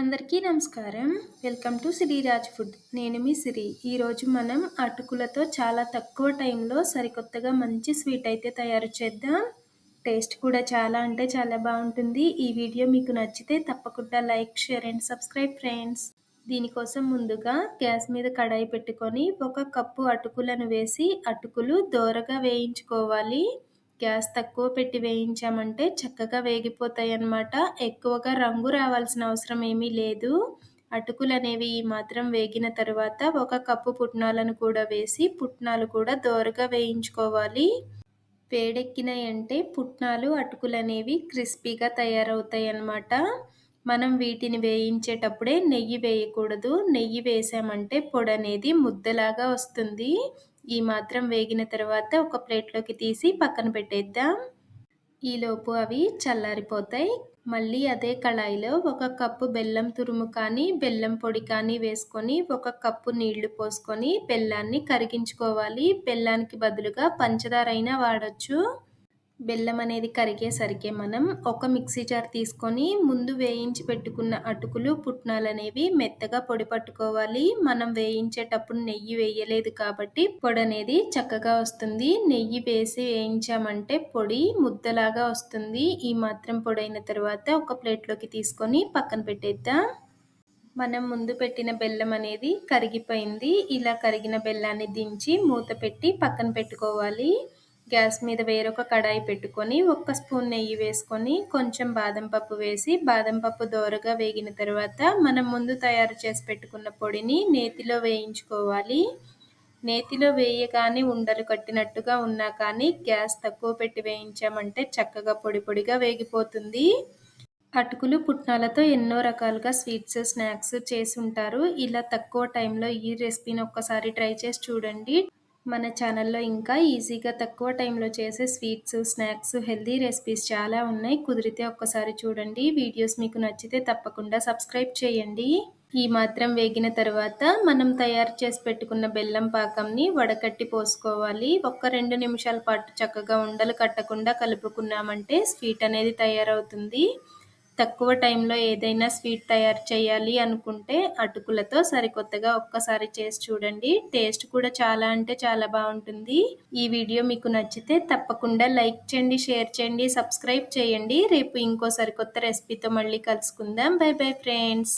అందరికీ నమస్కారం. Welcome to Siriraj food. నేను మీ సిరి. ఈరోజు మనం అటుకులతో చాలా తక్కువ టైంలో సరికొత్తగా మంచి స్వీట్ అయితే తయారు చేద్దాం. టేస్ట్ కూడా చాలా అంటే చాలా బాగుంటుంది. ఈ వీడియో మీకు నచ్చితే తప్పకుండా like, share and subscribe friends. దీనికోసం ముందుగా గ్యాస్ మీద కడాయి పెట్టుకొని 1 కప్పు అటుకులను వేసి అటుకులు దోరగా వేయించుకోవాలి. గ్యాస్ తక్కువ పెట్టి వేయించామంటే చక్కగా వేగిపోతాయన్నమాట. ఎక్కువగా రంగు రావాల్సిన అవసరం ఏమీ లేదు. అటుకులు అనేవి ఈ మాత్రం వేగిన తర్వాత 1 కప్పు పుట్నాలను కూడా వేసి పుట్నాలు కూడా దోరగా వేయించుకోవాలి. వేడెక్కినాయంటే పుట్నాలు అటుకులు అనేవి క్రిస్పీగా తయారవుతాయి అన్నమాట. మనం వీటిని వేయించేటప్పుడే నెయ్యి వేయకూడదు. నెయ్యి వేసామంటే పొడి అనేది ముద్దలాగా వస్తుంది. ఈ మాత్రం వేగిన తర్వాత ఒక ప్లేట్లోకి తీసి పక్కన పెట్టేద్దాం. ఈలోపు అవి చల్లారిపోతాయి. మళ్ళీ అదే కళాయిలో 1 కప్పు బెల్లం తురుము కానీ బెల్లం పొడి కానీ వేసుకొని 1 కప్పు నీళ్లు పోసుకొని బెల్లాన్ని కరిగించుకోవాలి. బెల్లానికి బదులుగా పంచదార అయినా వాడొచ్చు. బెల్లం అనేది కరిగేసరికి మనం ఒక మిక్సీ జార్ తీసుకొని ముందు వేయించి పెట్టుకున్న అటుకులు పుట్నాలు అనేవి మెత్తగా పొడి పట్టుకోవాలి. మనం వేయించేటప్పుడు నెయ్యి వేయలేదు కాబట్టి పొడి అనేది చక్కగా వస్తుంది. నెయ్యి వేసి వేయించామంటే పొడి ముద్దలాగా వస్తుంది. ఈ మాత్రం పొడైన తర్వాత ఒక ప్లేట్లోకి తీసుకొని పక్కన పెట్టేద్దాం. మనం ముందు పెట్టిన బెల్లం అనేది కరిగిపోయింది. ఇలా కరిగిన బెల్లాన్ని దించి మూత పెట్టి పక్కన పెట్టుకోవాలి. గ్యాస్ మీద వేరొక కడాయి పెట్టుకొని 1 స్పూన్ నెయ్యి వేసుకొని కొంచెం బాదం పప్పు వేసి బాదం పప్పు దోరగా వేగిన తర్వాత మనం ముందు తయారు చేసి పెట్టుకున్న పొడిని నేతిలో వేయించుకోవాలి. నేతిలో వేయగానే ఉండలు కట్టినట్టుగా ఉన్నా కానీ గ్యాస్ తక్కువ పెట్టి వేయించామంటే చక్కగా పొడి పొడిగా వేగిపోతుంది. అటుకులు పుట్నాలతో ఎన్నో రకాలుగా స్వీట్స్, స్నాక్స్ చేసి ఉంటారు. ఇలా తక్కువ టైంలో ఈ రెసిపీని ఒక్కసారి ట్రై చేసి చూడండి. మన ఛానల్లో ఇంకా ఈజీగా తక్కువ టైంలో చేసే స్వీట్స్, స్నాక్స్, హెల్దీ రెసిపీస్ చాలా ఉన్నాయి. కుదిరితే ఒక్కసారి చూడండి. వీడియోస్ మీకు నచ్చితే తప్పకుండా సబ్స్క్రైబ్ చేయండి. ఈ మాత్రం వేగిన తర్వాత మనం తయారు చేసి పెట్టుకున్న బెల్లం పాకంని వడకట్టి పోసుకోవాలి. 1-2 నిమిషాల పాటు చక్కగా ఉండలు కట్టకుండా కలుపుకున్నామంటే స్వీట్ అనేది తయారవుతుంది. తక్కువ టైంలో ఏదైనా స్వీట్ తయారు చేయాలి అనుకుంటే అటుకులతో సరికొత్తగా ఒక్కసారి చేసి చూడండి. టేస్ట్ కూడా చాలా అంటే చాలా బాగుంటుంది. ఈ వీడియో మీకు నచ్చితే తప్పకుండా లైక్ చేయండి, షేర్ చేయండి, సబ్స్క్రైబ్ చేయండి. రేపు ఇంకో సరికొత్త రెసిపీతో మళ్ళీ కలుసుకుందాం. By bye friends.